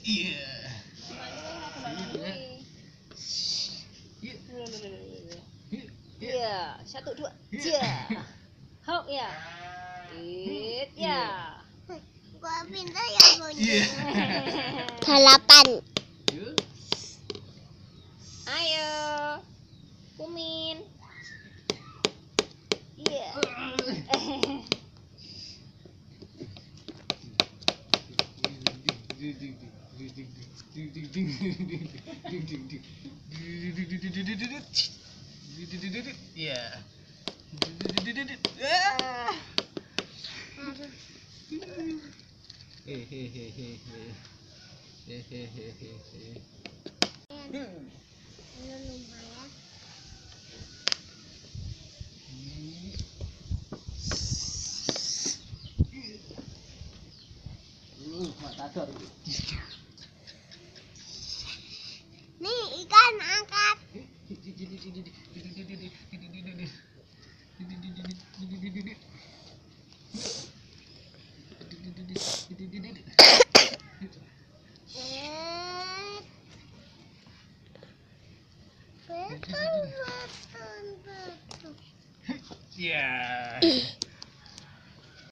Iya. Iya, 1, 2, ja. Hop ya. Ya. Gua pintar ya Iya. 8. Ayo. Kumin. Iya. Iya. Matador. Nih ikan angkat. Yeah.